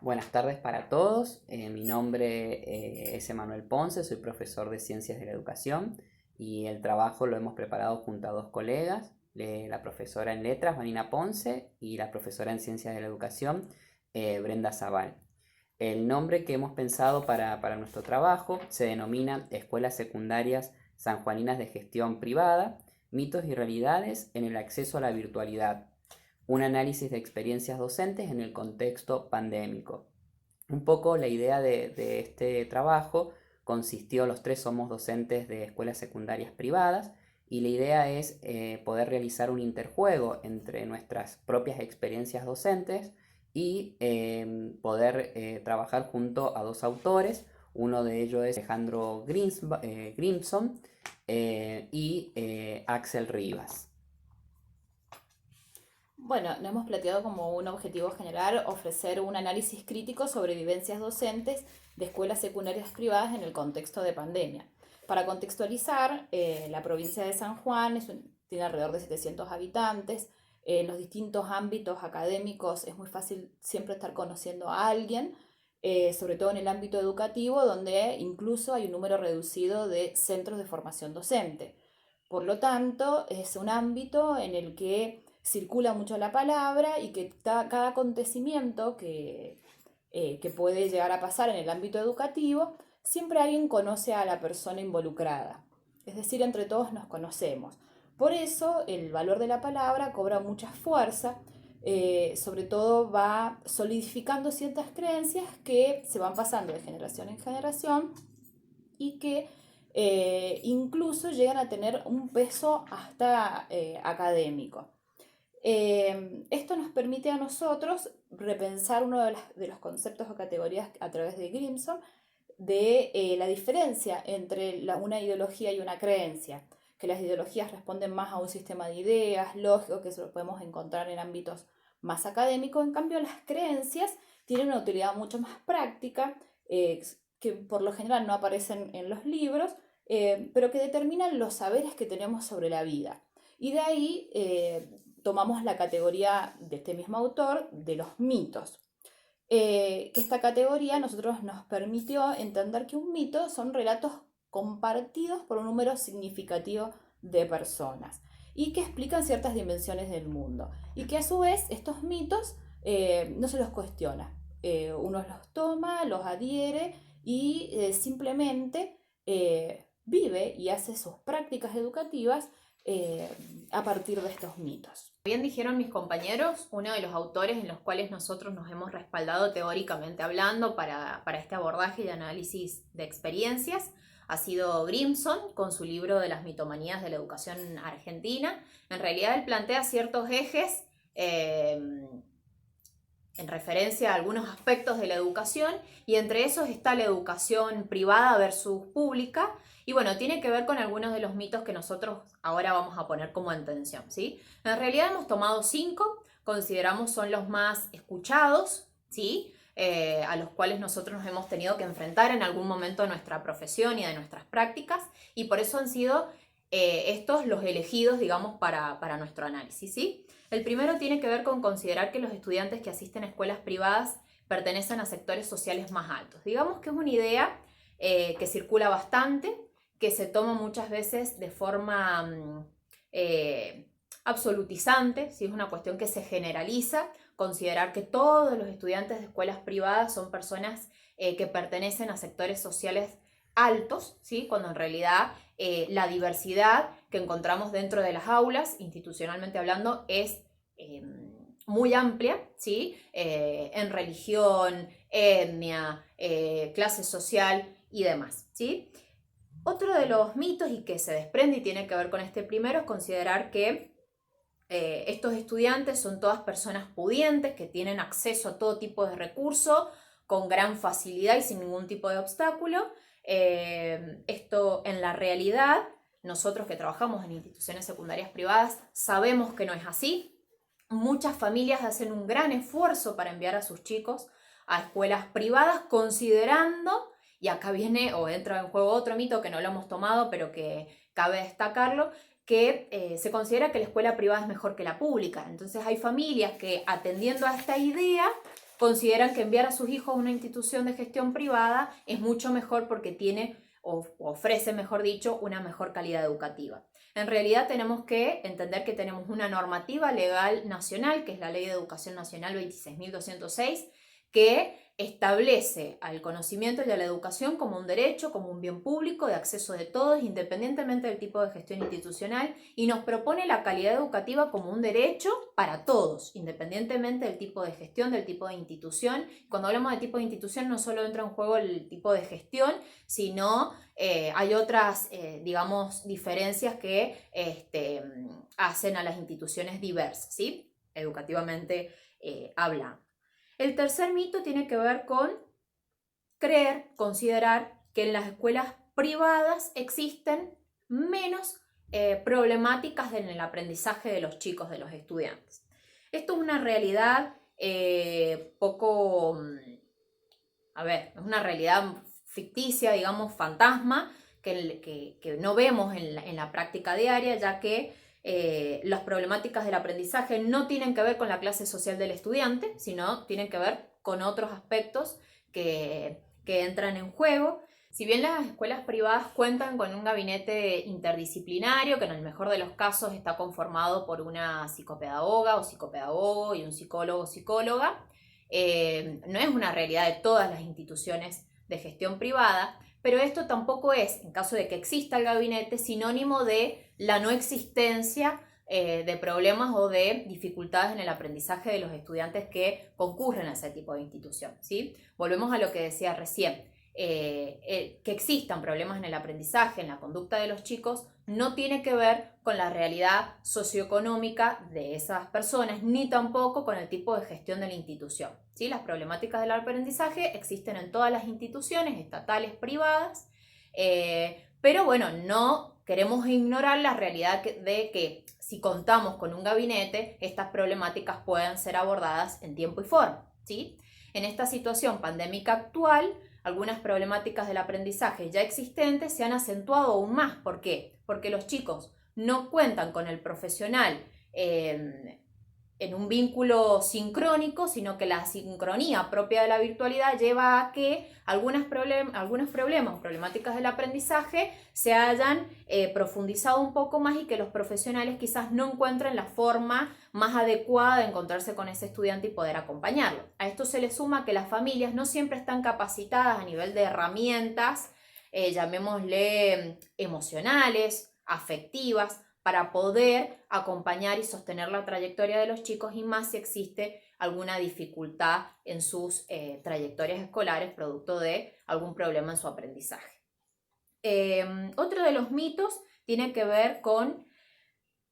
Buenas tardes para todos. Mi nombre es Emanuel Ponce, soy profesor de Ciencias de la Educación y el trabajo lo hemos preparado junto a dos colegas, la profesora en Letras, Vanina Ponce, y la profesora en Ciencias de la Educación, Brenda Zaval. El nombre que hemos pensado para nuestro trabajo se denomina Escuelas Secundarias Sanjuaninas de Gestión Privada, mitos y realidades en el acceso a la virtualidad, un análisis de experiencias docentes en el contexto pandémico. Un poco la idea de este trabajo consistió, los tres somos docentes de escuelas secundarias privadas, y la idea es poder realizar un interjuego entre nuestras propias experiencias docentes y poder trabajar junto a dos autores. Uno de ellos es Alejandro Grimson y Axel Rivas. Bueno, nos hemos planteado como un objetivo general ofrecer un análisis crítico sobre vivencias docentes de escuelas secundarias privadas en el contexto de pandemia. Para contextualizar, la provincia de San Juan tiene alrededor de 700 habitantes. En los distintos ámbitos académicos es muy fácil siempre estar conociendo a alguien, sobre todo en el ámbito educativo, donde incluso hay un número reducido de centros de formación docente. Por lo tanto, es un ámbito en el que circula mucho la palabra y que cada acontecimiento que puede llegar a pasar en el ámbito educativo, siempre alguien conoce a la persona involucrada. Es decir, entre todos nos conocemos. Por eso el valor de la palabra cobra mucha fuerza, sobre todo va solidificando ciertas creencias que se van pasando de generación en generación y que incluso llegan a tener un peso hasta académico. Esto nos permite a nosotros repensar uno de los conceptos o categorías a través de Grimson de la diferencia entre una ideología y una creencia, que las ideologías responden más a un sistema de ideas lógico que se lo podemos encontrar en ámbitos más académicos. En cambio, las creencias tienen una utilidad mucho más práctica, que por lo general no aparecen en los libros, pero que determinan los saberes que tenemos sobre la vida. Y de ahí tomamos la categoría de este mismo autor de los mitos. Que esta categoría a nosotros nos permitió entender que un mito son relatos compartidos por un número significativo de personas y que explican ciertas dimensiones del mundo y que a su vez estos mitos no se los cuestiona. Uno los toma, los adhiere y simplemente vive y hace sus prácticas educativas eh, a partir de estos mitos. Bien dijeron mis compañeros, uno de los autores en los cuales nosotros nos hemos respaldado teóricamente hablando para este abordaje y análisis de experiencias ha sido Grimson con su libro de las mitomanías de la educación argentina. En realidad él plantea ciertos ejes en referencia a algunos aspectos de la educación, y entre esos está la educación privada versus pública, y bueno, tiene que ver con algunos de los mitos que nosotros ahora vamos a poner como en tensión, ¿sí? En realidad hemos tomado 5, consideramos son los más escuchados, ¿sí? A los cuales nosotros nos hemos tenido que enfrentar en algún momento de nuestra profesión y de nuestras prácticas, y por eso han sido estos los elegidos, digamos, para nuestro análisis, ¿sí? El primero tiene que ver con considerar que los estudiantes que asisten a escuelas privadas pertenecen a sectores sociales más altos. Digamos que es una idea que circula bastante, que se toma muchas veces de forma absolutizante, ¿sí? Es una cuestión que se generaliza, considerar que todos los estudiantes de escuelas privadas son personas que pertenecen a sectores sociales altos, ¿sí? Cuando en realidad la diversidad que encontramos dentro de las aulas, institucionalmente hablando, es muy amplia, ¿sí? En religión, etnia, clase social y demás, ¿sí? Otro de los mitos y que se desprende y tiene que ver con este primero es considerar que estos estudiantes son todas personas pudientes, que tienen acceso a todo tipo de recursos con gran facilidad y sin ningún tipo de obstáculo. Esto en la realidad, nosotros que trabajamos en instituciones secundarias privadas sabemos que no es así. Muchas familias hacen un gran esfuerzo para enviar a sus chicos a escuelas privadas considerando, y acá viene o entra en juego otro mito que no lo hemos tomado pero que cabe destacarlo, que se considera que la escuela privada es mejor que la pública. Entonces hay familias que, atendiendo a esta idea, consideran que enviar a sus hijos a una institución de gestión privada es mucho mejor porque tiene o ofrece, mejor dicho, una mejor calidad educativa. En realidad tenemos que entender que tenemos una normativa legal nacional, que es la Ley de Educación Nacional 26.206, que establece al conocimiento y a la educación como un derecho, como un bien público de acceso de todos, independientemente del tipo de gestión institucional, y nos propone la calidad educativa como un derecho para todos, independientemente del tipo de gestión, del tipo de institución. Cuando hablamos de tipo de institución no solo entra en juego el tipo de gestión, sino hay otras, digamos, diferencias que hacen a las instituciones diversas, ¿sí? Educativamente hablando. El tercer mito tiene que ver con considerar que en las escuelas privadas existen menos problemáticas en el aprendizaje de los chicos, de los estudiantes. Esto es una realidad es una realidad ficticia, digamos, fantasma, que no vemos en la práctica diaria, ya que las problemáticas del aprendizaje no tienen que ver con la clase social del estudiante, sino tienen que ver con otros aspectos que entran en juego. Si bien las escuelas privadas cuentan con un gabinete interdisciplinario, que en el mejor de los casos está conformado por una psicopedagoga o psicopedagogo y un psicólogo o psicóloga, no es una realidad de todas las instituciones de gestión privada, pero esto tampoco es, en caso de que exista el gabinete, sinónimo de la no existencia de problemas o de dificultades en el aprendizaje de los estudiantes que concurren a ese tipo de institución, ¿sí? Volvemos a lo que decía recién. Que existan problemas en el aprendizaje, en la conducta de los chicos, no tiene que ver con la realidad socioeconómica de esas personas, ni tampoco con el tipo de gestión de la institución, ¿sí? Las problemáticas del aprendizaje existen en todas las instituciones, estatales, privadas, pero bueno, no queremos ignorar la realidad de que si contamos con un gabinete, estas problemáticas pueden ser abordadas en tiempo y forma, ¿sí? En esta situación pandémica actual, algunas problemáticas del aprendizaje ya existentes se han acentuado aún más. ¿Por qué? Porque los chicos no cuentan con el profesional en un vínculo sincrónico, sino que la sincronía propia de la virtualidad lleva a que algunos problemáticas del aprendizaje se hayan profundizado un poco más y que los profesionales quizás no encuentren la forma más adecuada de encontrarse con ese estudiante y poder acompañarlo. A esto se le suma que las familias no siempre están capacitadas a nivel de herramientas, llamémosle emocionales, afectivas, para poder acompañar y sostener la trayectoria de los chicos, y más si existe alguna dificultad en sus trayectorias escolares producto de algún problema en su aprendizaje. Otro de los mitos tiene que ver con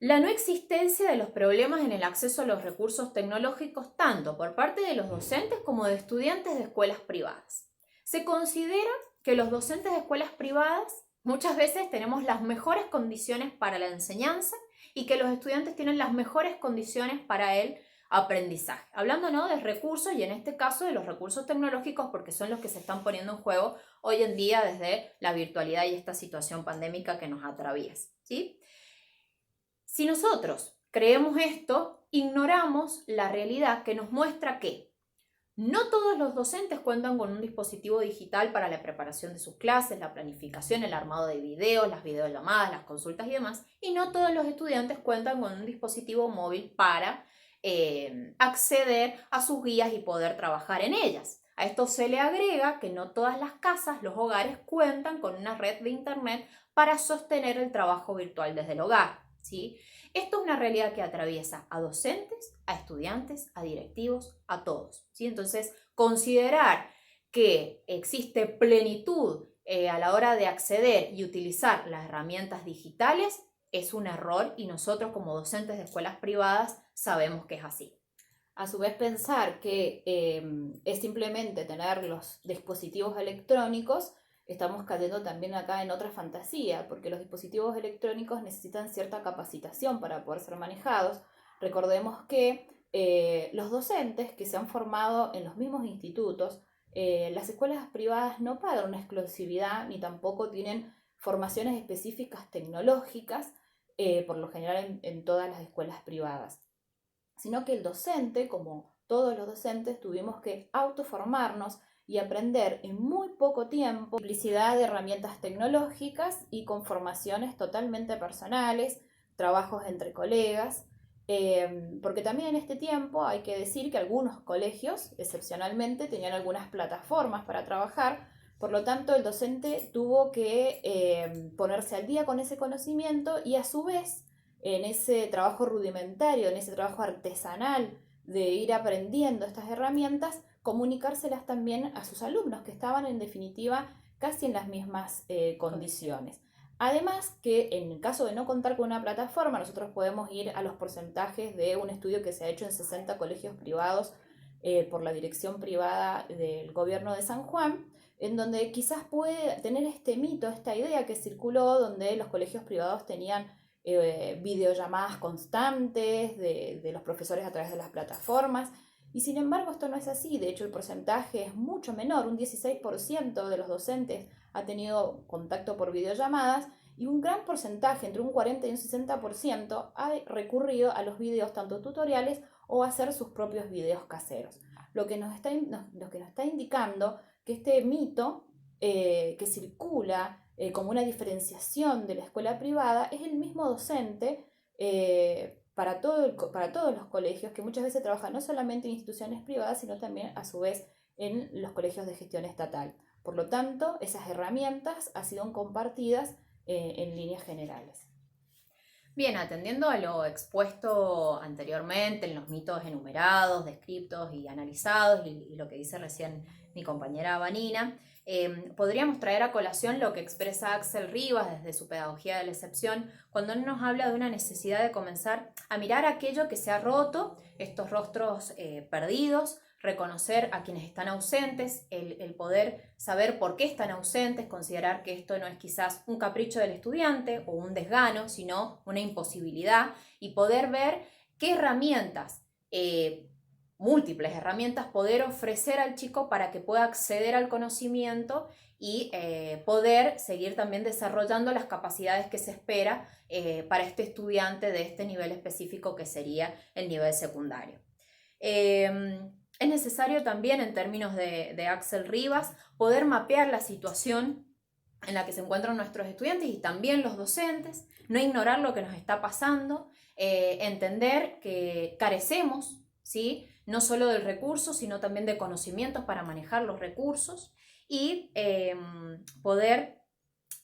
la no existencia de los problemas en el acceso a los recursos tecnológicos tanto por parte de los docentes como de estudiantes de escuelas privadas. Se considera que los docentes de escuelas privadas muchas veces tenemos las mejores condiciones para la enseñanza y que los estudiantes tienen las mejores condiciones para el aprendizaje. Hablando, ¿no?, de recursos, y en este caso de los recursos tecnológicos, porque son los que se están poniendo en juego hoy en día desde la virtualidad y esta situación pandémica que nos atraviesa, ¿sí? Si nosotros creemos esto, ignoramos la realidad que nos muestra que no todos los docentes cuentan con un dispositivo digital para la preparación de sus clases, la planificación, el armado de videos, las videollamadas, las consultas y demás, y no todos los estudiantes cuentan con un dispositivo móvil para acceder a sus guías y poder trabajar en ellas. A esto se le agrega que no todas las casas, los hogares, cuentan con una red de internet para sostener el trabajo virtual desde el hogar, ¿sí? Esto es una realidad que atraviesa a docentes, a estudiantes, a directivos, a todos, ¿sí? Entonces, considerar que existe plenitud a la hora de acceder y utilizar las herramientas digitales es un error, y nosotros como docentes de escuelas privadas sabemos que es así. A su vez, pensar que es simplemente tener los dispositivos electrónicos, estamos cayendo también acá en otra fantasía, porque los dispositivos electrónicos necesitan cierta capacitación para poder ser manejados. Recordemos que los docentes que se han formado en los mismos institutos, las escuelas privadas no pagan una exclusividad ni tampoco tienen formaciones específicas tecnológicas, por lo general en todas las escuelas privadas, sino que el docente, como todos los docentes tuvimos que autoformarnos y aprender en muy poco tiempo multiplicidad de herramientas tecnológicas y con formaciones totalmente personales, trabajos entre colegas, porque también en este tiempo hay que decir que algunos colegios, excepcionalmente, tenían algunas plataformas para trabajar, por lo tanto el docente tuvo que ponerse al día con ese conocimiento y a su vez en ese trabajo rudimentario, en ese trabajo artesanal de ir aprendiendo estas herramientas, comunicárselas también a sus alumnos que estaban en definitiva casi en las mismas condiciones. Además que en el caso de no contar con una plataforma, nosotros podemos ir a los porcentajes de un estudio que se ha hecho en 60 colegios privados por la dirección privada del gobierno de San Juan, en donde quizás puede tener este mito, esta idea que circuló, donde los colegios privados tenían videollamadas constantes de los profesores a través de las plataformas, y sin embargo esto no es así. De hecho el porcentaje es mucho menor, un 16% de los docentes ha tenido contacto por videollamadas y un gran porcentaje, entre un 40 y un 60%, ha recurrido a los videos tanto tutoriales o a hacer sus propios videos caseros. Lo que nos está indicando que este mito que circula como una diferenciación de la escuela privada es el mismo docente para todos los colegios, que muchas veces trabajan no solamente en instituciones privadas, sino también a su vez en los colegios de gestión estatal. Por lo tanto, esas herramientas han sido compartidas en líneas generales. Bien, atendiendo a lo expuesto anteriormente en los mitos enumerados, descriptos y analizados, y lo que dice recién mi compañera Vanina, podríamos traer a colación lo que expresa Axel Rivas desde su Pedagogía de la Excepción, cuando nos habla de una necesidad de comenzar a mirar aquello que se ha roto, estos rostros perdidos, reconocer a quienes están ausentes, el poder saber por qué están ausentes, considerar que esto no es quizás un capricho del estudiante o un desgano, sino una imposibilidad, y poder ver qué herramientas, múltiples herramientas, poder ofrecer al chico para que pueda acceder al conocimiento y poder seguir también desarrollando las capacidades que se espera para este estudiante de este nivel específico que sería el nivel secundario. Es necesario también, en términos de Axel Rivas, poder mapear la situación en la que se encuentran nuestros estudiantes y también los docentes, no ignorar lo que nos está pasando, entender que carecemos, ¿sí?, no solo del recurso, sino también de conocimientos para manejar los recursos y poder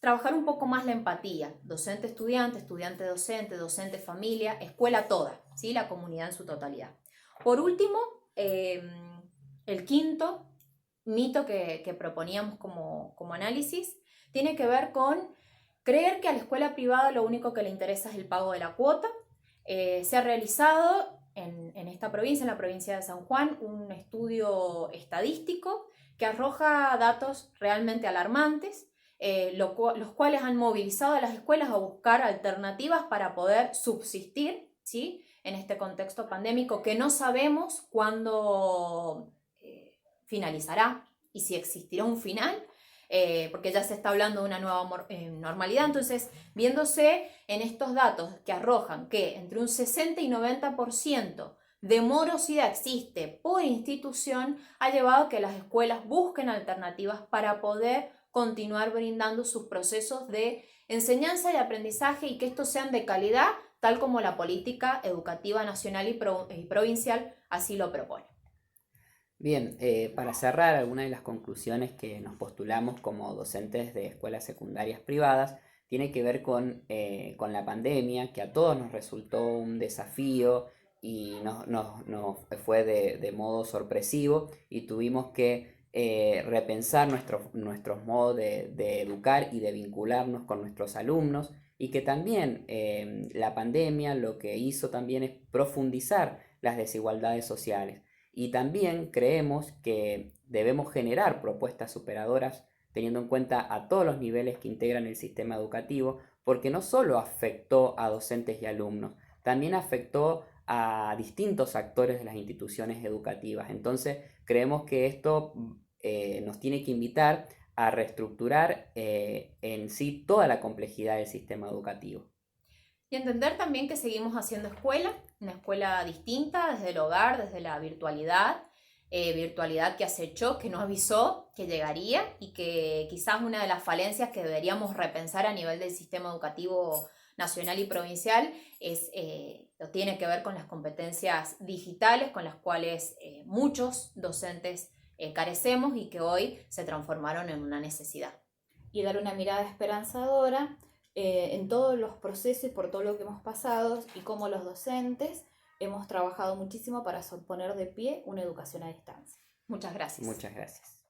trabajar un poco más la empatía, docente-estudiante, estudiante-docente, docente-familia, escuela toda, ¿sí?, la comunidad en su totalidad. Por último, el quinto mito que proponíamos como análisis tiene que ver con creer que a la escuela privada lo único que le interesa es el pago de la cuota. Se ha realizado en esta provincia, en la provincia de San Juan, un estudio estadístico que arroja datos realmente alarmantes, los cuales han movilizado a las escuelas a buscar alternativas para poder subsistir, ¿sí?, en este contexto pandémico que no sabemos cuándo finalizará y si existirá un final, porque ya se está hablando de una nueva normalidad. Entonces, viéndose en estos datos que arrojan que entre un 60 y 90% de morosidad existe por institución, ha llevado a que las escuelas busquen alternativas para poder continuar brindando sus procesos de enseñanza y aprendizaje y que estos sean de calidad, tal como la política educativa nacional y provincial así lo propone. Bien, para cerrar, algunas de las conclusiones que nos postulamos como docentes de escuelas secundarias privadas tiene que ver con la pandemia, que a todos nos resultó un desafío y nos fue de modo sorpresivo y tuvimos que repensar nuestros modos de educar y de vincularnos con nuestros alumnos, y que también la pandemia lo que hizo también es profundizar las desigualdades sociales. Y también creemos que debemos generar propuestas superadoras teniendo en cuenta a todos los niveles que integran el sistema educativo, porque no solo afectó a docentes y alumnos, también afectó a distintos actores de las instituciones educativas. Entonces creemos que esto nos tiene que invitar a reestructurar en sí toda la complejidad del sistema educativo. Y entender también que seguimos haciendo escuela, una escuela distinta, desde el hogar, desde la virtualidad, virtualidad que acechó, que no avisó que llegaría y que quizás una de las falencias que deberíamos repensar a nivel del sistema educativo nacional y provincial tiene que ver con las competencias digitales con las cuales muchos docentes carecemos y que hoy se transformaron en una necesidad. Y dar una mirada esperanzadora en todos los procesos y por todo lo que hemos pasado y cómo los docentes hemos trabajado muchísimo para poner de pie una educación a distancia. Muchas gracias. Muchas gracias.